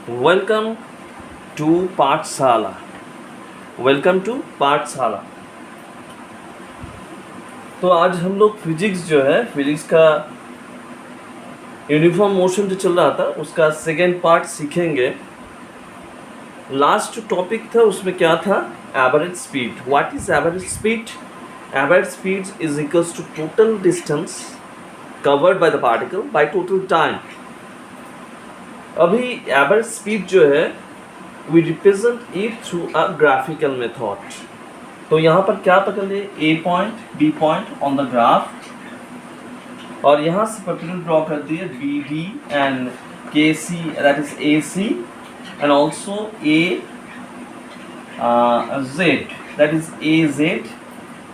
Welcome to पाठशाला। Welcome to पाठशाला। तो आज हम लोग फिजिक्स जो है, फिजिक्स का यूनिफॉर्म मोशन जो चल रहा था उसका सेकेंड पार्ट सीखेंगे। लास्ट टॉपिक था उसमें क्या था, average speed. What is average speed? Average speed is equals to total distance covered by the particle by total time. अभी एवरेज स्पीड जो है we represent it through a graphical method. तो यहाँ पर क्या पकड़ लिए, A point B point on the graph, और यहाँ से पर्टिकुलर ड्रॉ कर दिए B D and K C, that is A C, and also A Z, that is A Z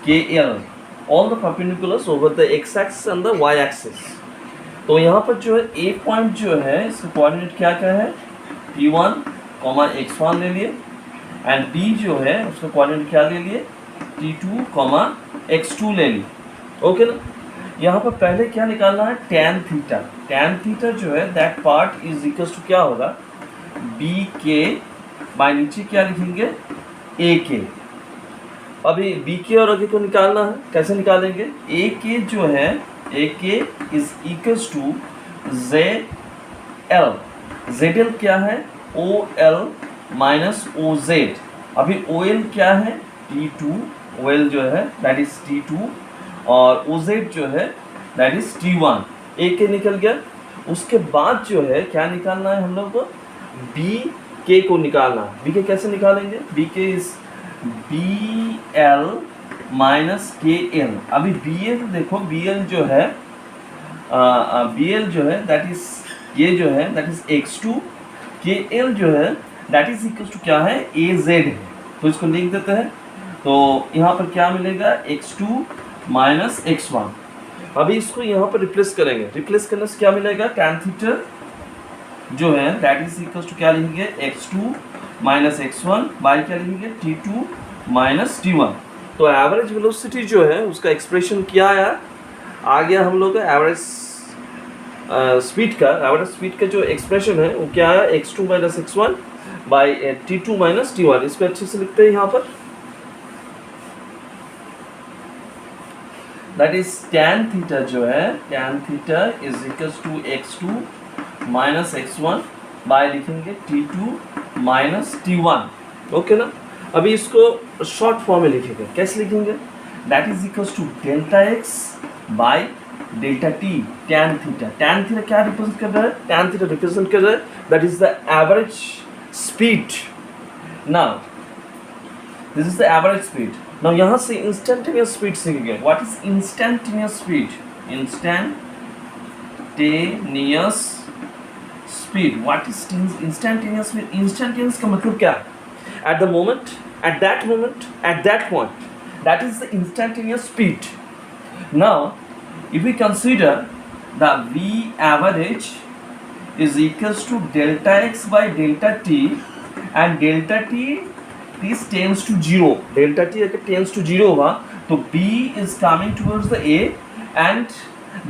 K L, all the perpendiculars over the X axis and the Y axis. तो यहाँ पर जो है ए point जो है इसका coordinate क्या क्या है, P1, x1 ले लिए, एंड B जो है उसका कोऑर्डिनेट क्या ले लिए, T2, x2 ले लिए। ओके ना। यहाँ पर पहले क्या निकालना है, tan थीटा। tan थीटा जो है that part is equals to क्या होगा, बी के बाय नीचे क्या लिखेंगे, ए के। अभी बी के और आगे को निकालना है, कैसे निकालेंगे, ए के जो है A K is equals to J L. Z L क्या है, O L minus O Z. अभी ओ एल क्या है, T2, ओ एल जो है दैट इज T2, और ओ जेड जो है दैट इज T1। ए के निकल गया। उसके बाद जो है क्या निकालना है हम लोग को, बी के को निकालना है। बी के कैसे निकालेंगे, बी के इज बी एल माइनस के एल। अभी बी एल देखो, बी एल जो है दैट इज ये जो है दैट इज x2, के एल जो है दैट इज इक्वल टू क्या है, ए जेड है। तो इसको लिख देते हैं। तो यहाँ पर क्या मिलेगा, x2 माइनस x1। अभी इसको यहाँ पर रिप्लेस करेंगे। रिप्लेस करने से क्या मिलेगा, tan थीटा जो है दैट इज इक्वल टू क्या लिखेंगे, x2 माइनस x1 बाई क्या लिखेंगे, T2 माइनस T1। तो एवरेज वेलोसिटी जो है उसका एक्सप्रेशन क्या आया, आ गया हम लोग का एवरेज स्पीड का। एवरेज स्पीड का जो एक्सप्रेशन है वो क्या आया, x2 minus x1 by T2 minus T1। इसको अच्छे से लिखते हैं यहाँ पर, दैट इज tan थीटा जो है, tan theta is equals to x2 minus x1 by लिखेंगे T2 माइनस T1। ओके ना। अभी इसको शॉर्ट फॉर्म में लिखेंगे, कैसे लिखेंगे, that is equals to delta x by delta t tan theta. tan theta क्या रिप्रेजेंट कर रहा है, tan थीटा रिप्रेजेंट कर रहा है that is the average speed. Now this is the average speed. Now यहाँ से इंस्टेंटेनियस स्पीड सीखेंगे। What is instantaneous speed, instantaneous speed. What is instantaneous speed, instantaneous का मतलब क्या है, at the moment, at that point, that is the instantaneous speed. Now if we consider the v average is equals to delta x by delta t, and delta t this tends to 0, delta t अगर tends to 0 हुआ तो b is coming towards the a, and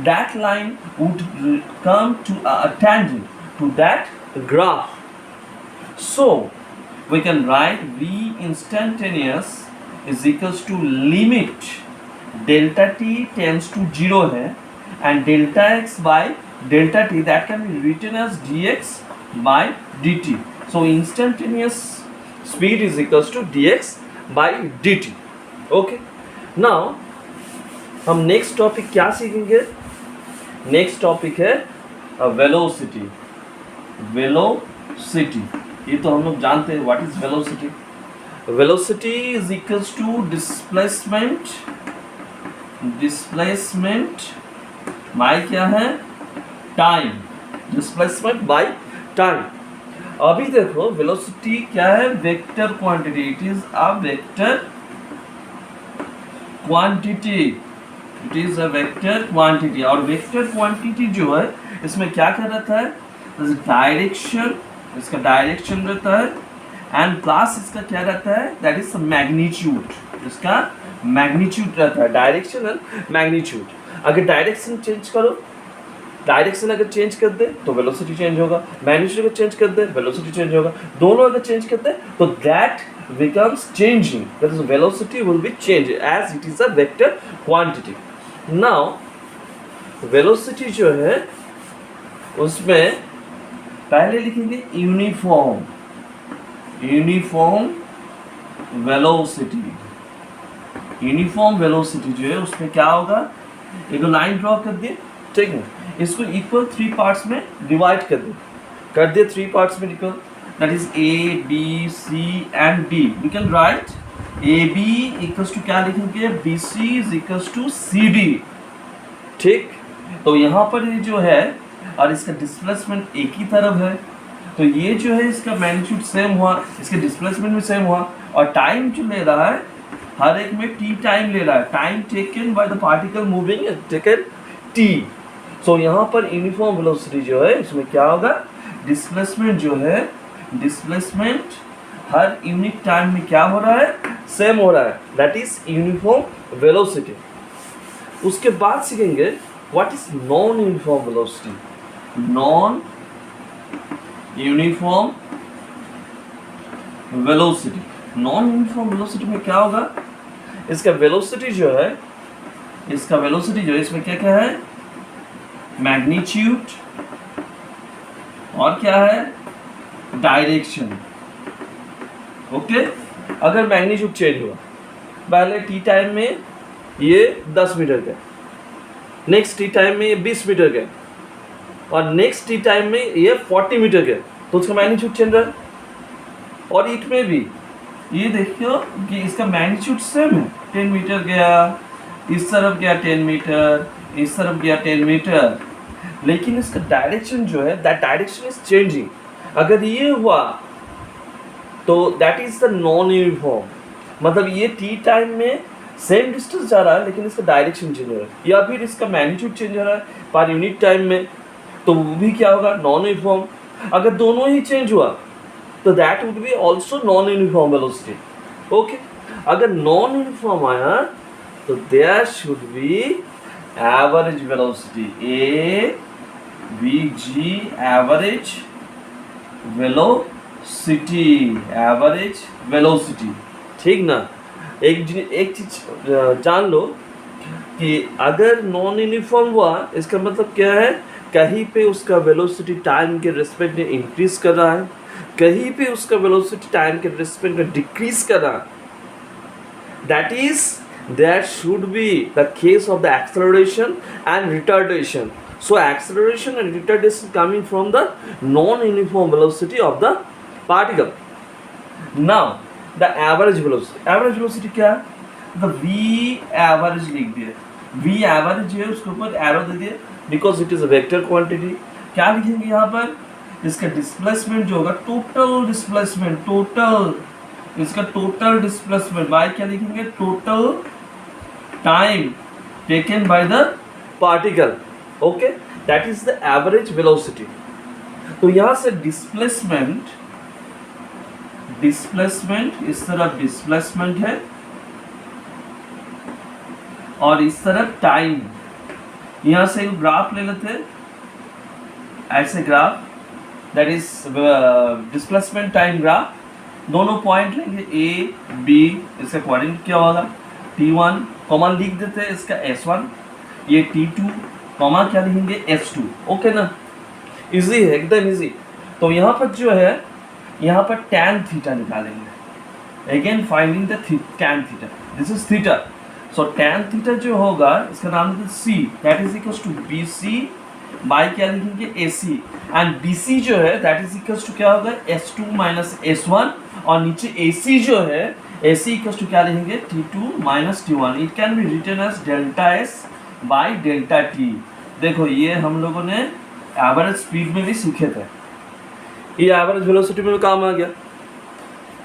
that line would come to a tangent to that graph. So we can write v instantaneous is equals to limit delta t tends to 0 है, and delta x by delta t that can be written as dx by dt. So instantaneous speed is equals to dx by dt. Okay. Now हम next topic क्या सीखेंगे, next topic है velocity. Velocity ये तो हम लोग जानते हैं, what is velocity. Velocity is equals to displacement by क्या है, टाइम। Displacement by time. अभी देखो वेलोसिटी क्या है, vector quantity. It is a vector quantity, it is a vector quantity. और वेक्टर क्वांटिटी जो है इसमें क्या क्या रहता है, डायरेक्शन, इसका डायरेक्शन रहता है, एंड प्लस इसका क्या रहता है, दैट इज मैग्नीट्यूड। इसका मैग्नीट्यूड रहता है, डायरेक्शन एंड मैग्नीट्यूड। अगर डायरेक्शन चेंज करो डायरेक्शन अगर चेंज कर दे तो वेलोसिटी चेंज होगा, मैग्नीट्यूड अगर चेंज कर दे वेलोसिटी चेंज होगा, दोनों अगर चेंज कर दे तो that becomes changing, that is velocity will be changed as it is a vector quantity. Now velocity जो है उसमें पहले लिखेंगे यूनिफॉर्म वेलोसिटी। यूनिफॉर्म वेलोसिटी जो है उसमें क्या होगा, एक लाइन ड्रॉ कर दिए, ठीक है, इसको इक्वल 3 पार्ट्स में डिवाइड कर दिए 3 पार्ट्स में equal, that is A, B, C and D. We can write AB equals to क्या लिखेंगे, BC is equals to CD, ठीक। तो यहाँ पर ये जो है और इसका डिस्प्लेसमेंट एक ही तरफ है, तो ये जो है इसका मैग्नीट्यूड सेम हुआ, इसके डिस्प्लेसमेंट भी सेम हुआ, और टाइम जो ले रहा है हर एक में t टाइम ले रहा है, time taken by the particle moving taken t। सो यहाँ पर यूनिफॉर्म वेलोसिटी जो है इसमें क्या होगा, डिस्प्लेसमेंट जो है, डिस्प्लेसमेंट हर यूनिट टाइम में क्या हो रहा है, सेम हो रहा है, दैट इज यूनिफॉर्म वेलोसिटी। उसके बाद सीखेंगे what is non uniform velocity. Non uniform velocity, non uniform velocity में क्या होगा, इसका वेलोसिटी जो है, इसमें क्या क्या है, मैग्नीट्यूड और क्या है, डायरेक्शन, ओके। अगर मैग्नीट्यूड चेंज हुआ, पहले टी टाइम में ये 10 मीटर का, नेक्स्ट टी टाइम में ये 20 मीटर का, और नेक्स्ट टी टाइम में ये 40 मीटर का, तो उसका मैग्नीट्यूड चेंज रहा है। और इट में भी ये देखियो कि इसका मैग्नीट्यूड सेम है, 10 मीटर गया, इस तरफ गया 10 मीटर, इस तरफ गया 10 मीटर, लेकिन इसका डायरेक्शन जो है, दैट डायरेक्शन इज चेंजिंग। अगर ये हुआ तो that is the non uniform, मतलब ये टी टाइम में सेम डिस्टेंस जा रहा है लेकिन इसका डायरेक्शन चेंज हो रहा है, या फिर इसका मैग्नीट्यूड चेंज हो रहा है पर यूनिट टाइम में, तो वो भी क्या होगा, नॉन यूनिफॉर्म। अगर दोनों ही चेंज हुआ तो that would be also non uniform velocity, okay. अगर नॉन यूनिफॉर्म आया तो there should be average velocity, AVG average velocity, ठीक ना। एक चीज जान लो कि अगर नॉन यूनिफॉर्म हुआ इसका मतलब क्या है, कहीं पे उसका वेलोसिटी टाइम के रिस्पेक्ट में इंक्रीज कर रहा है, कहीं पे उसका वेलोसिटी टाइम के रिस्पेक्ट में डिक्रीज कर रहा है। That is that should be the case of the acceleration and retardation. So acceleration and retardation coming from the non-uniform velocity of the particle. Now the average velocity क्या है, the v average लिख दिए, v average है उसके ऊपर arrow दे दिए because it is a vector quantity। क्या लिखेंगे यहाँ पर, इसका डिस्प्लेसमेंट जो होगा, टोटल डिस्प्लेसमेंट बाय क्या लिखेंगे, total time taken by the particle, okay, that is the average velocity. तो यहाँ से डिस्प्लेसमेंट इस तरफ डिस्प्लेसमेंट है और इस तरफ टाइम। यहाँ से एक ग्राफ ले लेते हैं, ऐसे graph, that is displacement time graph, दोनों पॉइंट लेंगे A B, इसका कोऑर्डिनेट क्या होगा, T1 कॉमा लिख देते हैं इसका S1, ये T2 कॉमा क्या लिखेंगे S2, ओके ना, इजी है, एकदम इजी। तो यहाँ पर जो है, यहाँ पर tan थीटा निकालेंगे, again finding the tan theta, this is theta. So tan theta जो होगा इसका नाम है C, that is equals to BC by क्या लिखेंगे AC, एंड BC जो है दैट इज इक्वल्स टू क्या होगा, S2 माइनस S1, और नीचे AC जो है, AC इक्वल्स टू क्या लिखेंगे, T2 minus T1। It can be written as delta S by delta T। देखो ये हम लोगों ने एवरेज स्पीड में भी सीखे थे, ये एवरेज वेलोसिटी में भी काम आ गया,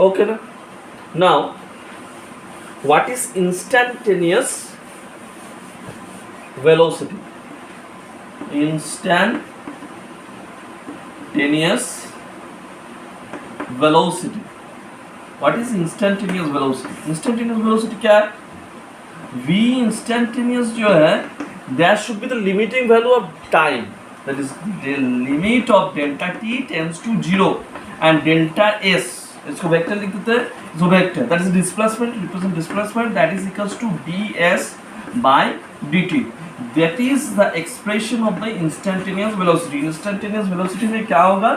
ओके ना। Now what is instantaneous velocity, instantaneous velocity, what is instantaneous velocity? Instantaneous velocity क्या है, v instantaneous जो है, that should be the limiting value of time, that is the limit of delta t tends to 0 and delta s, इसको vector लिख देते हैं, जो vector that is displacement, represent displacement, that is equals to ds by dt, that is the expression of the instantaneous velocity. instantaneous velocity में क्या होगा,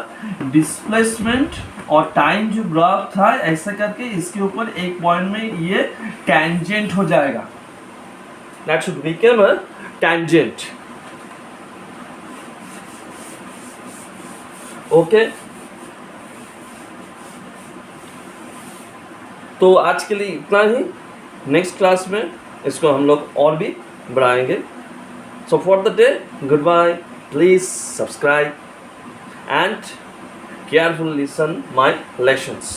displacement और time जो ग्राफ था ऐसा करके इसके ऊपर एक पॉइंट में ये टेंजेंट हो जाएगा, that should become a tangent. Okay तो आज के लिए इतना ही, नेक्स्ट क्लास में इसको हम लोग और भी बढ़ाएंगे. So for the day goodbye, please subscribe and careful listen my lessons.